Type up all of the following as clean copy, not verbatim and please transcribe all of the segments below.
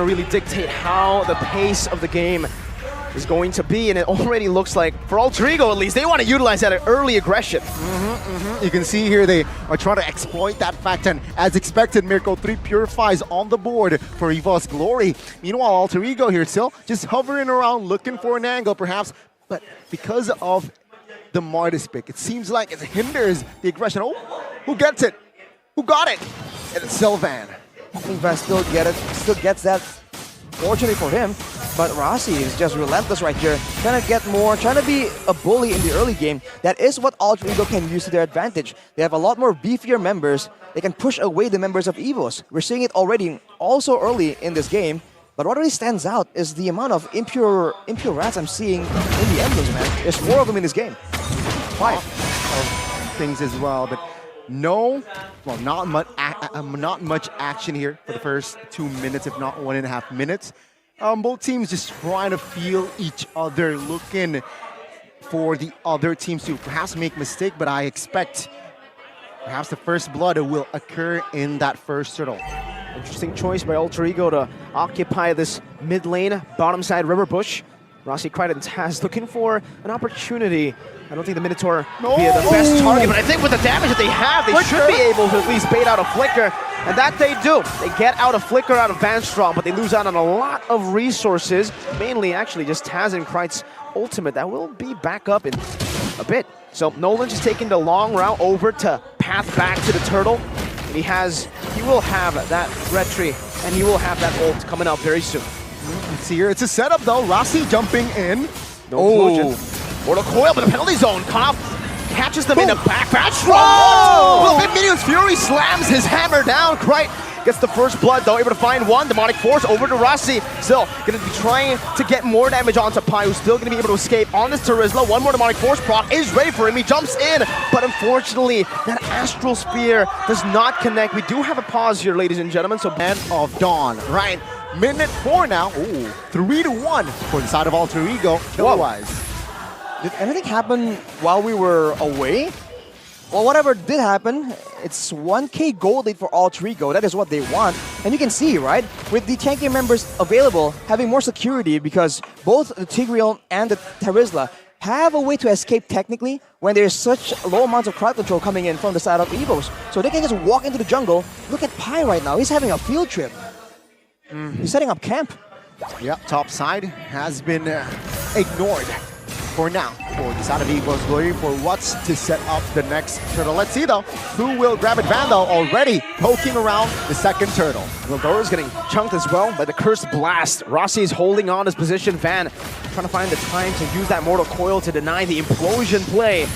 Really dictate how the pace of the game is going to be, and it already looks like, for alterego at least, they want to utilize that early aggression. You can see here they are trying to exploit that fact, and as expected, Miracle 3 purifies on the board for Evos Glory. Meanwhile, alterego here still just hovering around looking for an angle perhaps, but because of the Martis pick, it seems like it hinders the aggression. Oh, who gets it? Who got it? And it's Sylvan. I think Van still gets that, fortunately for him. But Rossi is just relentless right here, trying to get more, trying to be a bully in the early game. That is what alterego can use to their advantage. They have a lot more beefier members. They can push away the members of Evos. We're seeing it already also early in this game. But what really stands out is the amount of impure rats I'm seeing in the emblems, man. There's 4 of them in this game. 5 of things as well, but no, well, not much action here for the first 2 minutes, if not 1.5 minutes. Both teams just trying to feel each other, looking for the other teams to perhaps make mistake, but I expect perhaps the first blood will occur in that first turtle. Interesting choice by alterego to occupy this mid lane, bottom side river bush. Rossi, Cried, and Tazz looking for an opportunity. I don't think the Minotaur will be the best target, but I think with the damage that they have, they should be able to at least bait out a flicker. And that they do. They get out a flicker out of Vanstrom, but they lose out on a lot of resources. Mainly, actually, just Tazz and Cried's ultimate. That will be back up in a bit. So Nolan just taking the long route over to path back to the turtle. And he will have that red tree, and he will have that ult coming out very soon. Let's see here, it's a setup though. Rossi jumping in. No explosion. Mortal coil, but the penalty zone cut off. Catches them in the back. Vanstrom! Well, Minion's Fury slams his hammer down. Cried gets the first blood though, able to find one. Demonic Force over to Rossi. Still going to be trying to get more damage onto Pai, who's still going to be able to escape on this Terizla. One more Demonic Force proc is ready for him. He jumps in, but unfortunately, that Astral Spear does not connect. We do have a pause here, ladies and gentlemen. So End of Dawn, right? Minute 4 now. Ooh, 3-1 for the side of alterego. Kill-wise. Did anything happen while we were away? Well, whatever did happen, it's 1k gold lead for alterego. That is what they want. And you can see, right, with the tanky members available, having more security because both the Tigreal and the Terizla have a way to escape technically when there's such low amounts of crowd control coming in from the side of Evos. So they can just walk into the jungle. Look at Pai right now. He's having a field trip. He's setting up camp. Yep, top side has been ignored for now for the side of Evos Glory for what's to set up the next turtle. Let's see though, who will grab it? Vandal already poking around the second turtle. Vildoro's getting chunked as well by the Cursed Blast. Rossi is holding on his position. Van trying to find the time to use that Mortal Coil to deny the implosion play.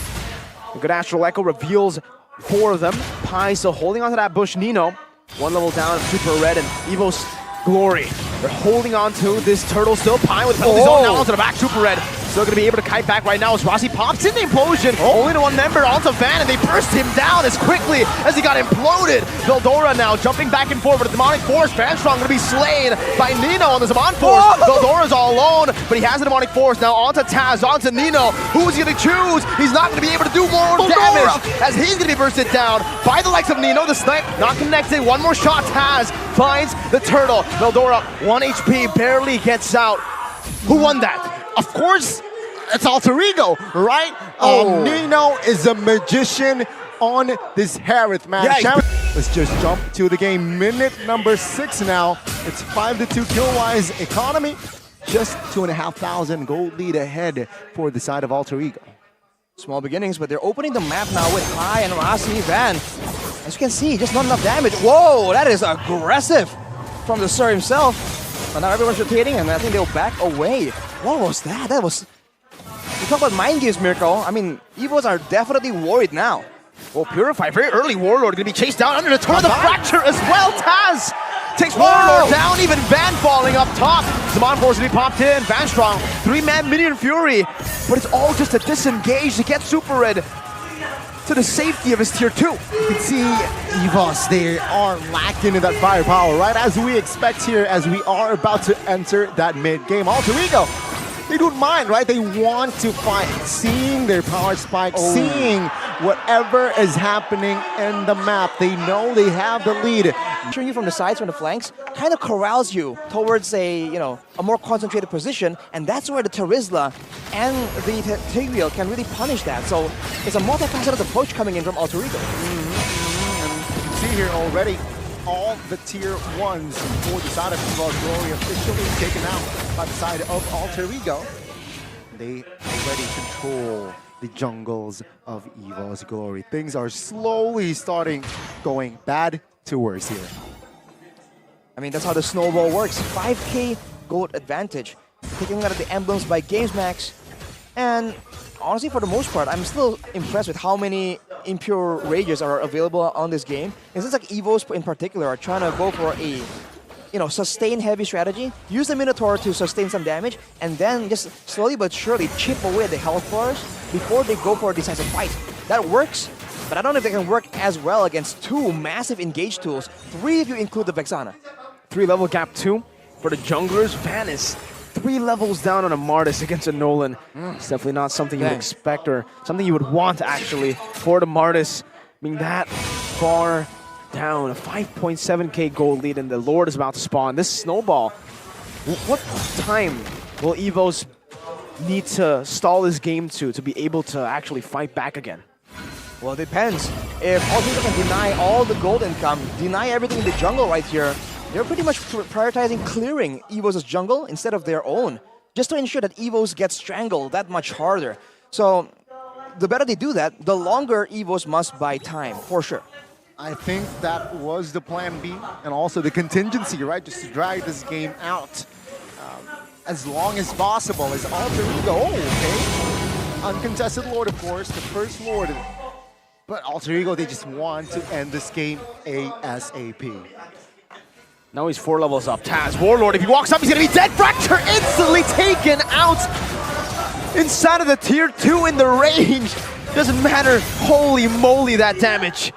A good Astral Echo reveals 4 of them. Pai still holding onto that bush. Nino, 1 level down, Super Red, and Evos Glory. They're holding on to this turtle still. Pai with penalty zone now onto the back. Super Red still going to be able to kite back right now as Rossi pops in the implosion. Only to 1 member onto Van, and they burst him down as quickly as he got imploded. Vildora now jumping back and forth with a Demonic Force. Vanstrong going to be slain by Nino on the Zaman Force. Vildora's all alone, but he has a Demonic Force now onto Tazz, onto Nino. Who's he going to choose? He's not going to be able to do more damage as he's going to be bursted down by the likes of Nino. The snipe not connected. 1 more shot. Tazz finds the turtle. Vildora, 1 HP, barely gets out. Who won that? Of course, it's alterego, right? Nino is a magician on this Harith, man. Yeah, let's just jump to the game. Minute number 6 now. It's 5-2 kill-wise economy. Just 2,500 gold lead ahead for the side of alterego. Small beginnings, but they're opening the map now with Pai and Rossi. Van, as you can see, just not enough damage. Whoa, that is aggressive from the Sir himself. But now everyone's rotating, and I think they'll back away. What was that? That was... You talk about mind games, Miracle. I mean, Evos are definitely worried now. Well, Purify, very early Warlord going to be chased down under the turret. The Fracture as well. Tazz takes Warlord down, even Van falling up top. Zaman Force to be popped in. Vanstrong, 3-man Minion Fury. But it's all just a disengage to get Super Red to the safety of his tier 2. You can see Evos, they are lacking in that firepower, right? As we expect here, as we are about to enter that mid-game. alterego, they don't mind, right? They want to fight, seeing their power spike, seeing whatever is happening in the map. They know they have the lead. Shooting you from the sides, from the flanks, kind of corrals you towards a more concentrated position, and that's where the Terizla and the Tigreal can really punish that. So it's a multifaceted approach coming in from alterego. And you can see here already, all the tier 1s for the side of Evos Glory officially taken out by the side of alterego. They already control the jungles of Evos Glory. Things are slowly going bad to worse here. I mean, that's how the snowball works. 5k gold advantage. Taking out of the emblems by GamesMax. And honestly, for the most part, I'm still impressed with how many impure rages are available on this game. It seems like Evos in particular are trying to go for a sustain heavy strategy, use the Minotaur to sustain some damage, and then just slowly but surely chip away the health bars before they go for a decisive fight. That works, but I don't know if they can work as well against 2 massive engage tools, 3 if you include the Vexana. 3-level gap 2 for the junglers. Van is 3 levels down on a Martis against a Nolan. It's definitely not something you would expect or something you would want actually for the Martis being that far down. A 5.7k gold lead, and the Lord is about to spawn. This snowball, what time will Evos need to stall this game to be able to actually fight back again? Well, it depends. If alterego can deny all the gold income, deny everything in the jungle right here, they're pretty much prioritizing clearing Evos' jungle instead of their own, just to ensure that Evos get strangled that much harder. So the better they do that, the longer Evos must buy time, for sure. I think that was the plan B and also the contingency, right? Just to drag this game out as long as possible as alterego. Oh, okay. Uncontested Lord, of course, the first Lord. But alterego, they just want to end this game ASAP. Now he's 4 levels up. Tazz, Warlord, if he walks up, he's gonna be dead. Fracture instantly taken out inside of the tier 2 in the range. Doesn't matter. Holy moly, that damage.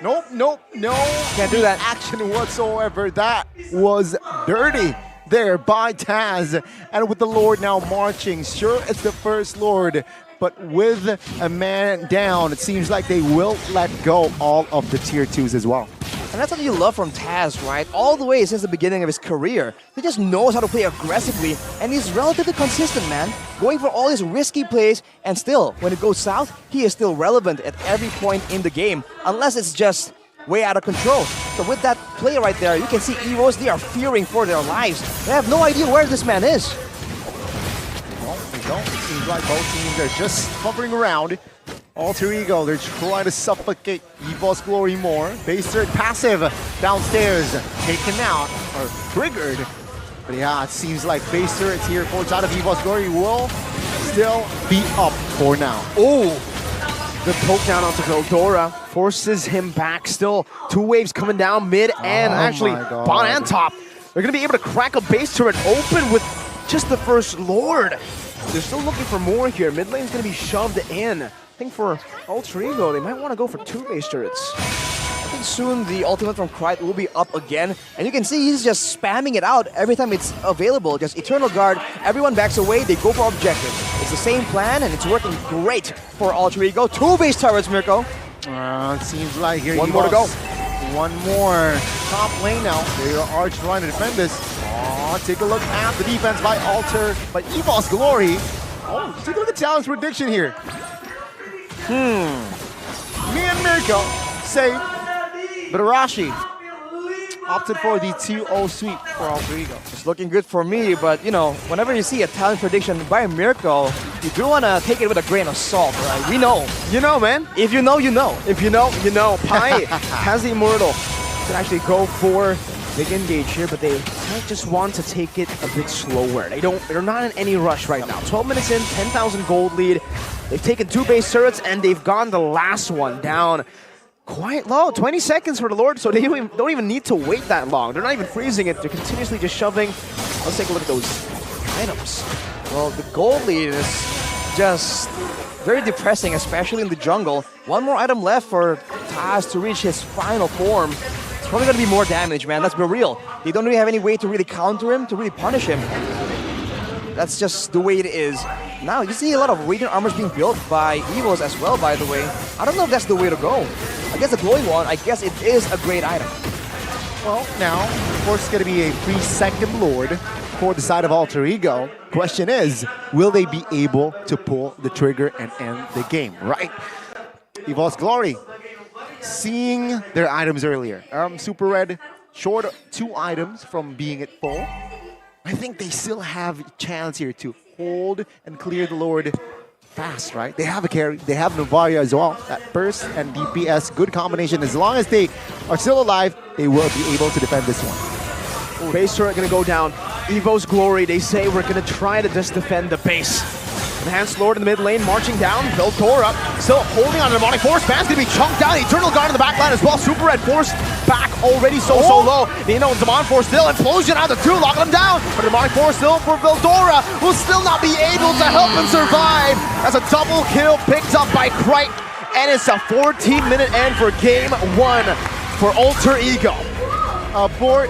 Nope, no. Can't do that. Action whatsoever. That was dirty there by Tazz. And with the Lord now marching, sure, it's the first Lord, but with a man down, it seems like they will let go all of the tier 2s as well. And that's what you love from Tazz, right? All the way since the beginning of his career. He just knows how to play aggressively, and he's relatively consistent, man. Going for all his risky plays, and still, when it goes south, he is still relevant at every point in the game, unless it's just way out of control. So with that play right there, you can see Evos, they are fearing for their lives. They have no idea where this man is. Well, they don't. It seems like both teams are just hovering around. Alterego, they're trying to suffocate Evos Glory more. Base third passive downstairs, taken out, or triggered. But yeah, it seems like base turrets here for side of Evos Glory will still be up for now. Oh, the poke down onto Goldora forces him back. Still 2 waves coming down mid and actually bottom and top. They're going to be able to crack a base turret open with just the first Lord. They're still looking for more here. Mid lane's going to be shoved in. I think for alterego, they might want to go for 2 base turrets. I think soon the ultimate from Krite will be up again. And you can see he's just spamming it out every time it's available. Just Eternal Guard, everyone backs away, they go for objective. It's the same plan and it's working great for alterego. 2 base turrets, Mirko. It seems like here One more to go. One more. Top lane now. They are trying to defend this. Oh, take a look at the defense by Evos Glory. Oh, take a look at Talon's prediction here. Me and Mirko say, but Arashi opted for the 2-0 sweep for alterego. It's looking good for me, but whenever you see a talent prediction by Mirko, you do want to take it with a grain of salt, right? We know. You know, man. If you know, you know. If you know, you know. Pai has the Immortal. Could actually go for big engage here, but they might just want to take it a bit slower. They're not in any rush right now. 12 minutes in, 10,000 gold lead. They've taken 2 base turrets and they've gone the last one down quite low. 20 seconds for the Lord, so they don't even need to wait that long. They're not even freezing it. They're continuously just shoving. Let's take a look at those items. Well, the gold lead is just very depressing, especially in the jungle. One more item left for Tazz to reach his final form. It's probably going to be more damage, man. Let's be real. They don't really have any way to really counter him, to really punish him. That's just the way it is. Now, you see a lot of Radiant Armors being built by Evos as well, by the way. I don't know if that's the way to go. I guess the glowing one, I guess it is a great item. Well, now, of course, it's going to be a free second Lord for the side of Alterego. Question is, will they be able to pull the trigger and end the game, right? Evos Glory, seeing their items earlier. Super Red, short 2 items from being at full. I think they still have a chance here to hold and clear the Lord fast, right? They have a carry, they have Novaria as well. That burst and DPS, good combination. As long as they are still alive, they will be able to defend this one. Base turret gonna go down. Evos Glory, they say we're gonna try to just defend the base. Enhanced Lord in the mid lane, marching down. Veldora still holding on to the Demonic Force. Van's gonna be chunked down. Eternal Guard in the back line as well. Super Red forced back already so low. Nino and Demonic Force still. Implosion out of the 2, locking them down. But the Demonic Force still for Veldora, will still not be able to help him survive. As a double kill picked up by Krike. And it's a 14-minute end for game 1 for Alterego. For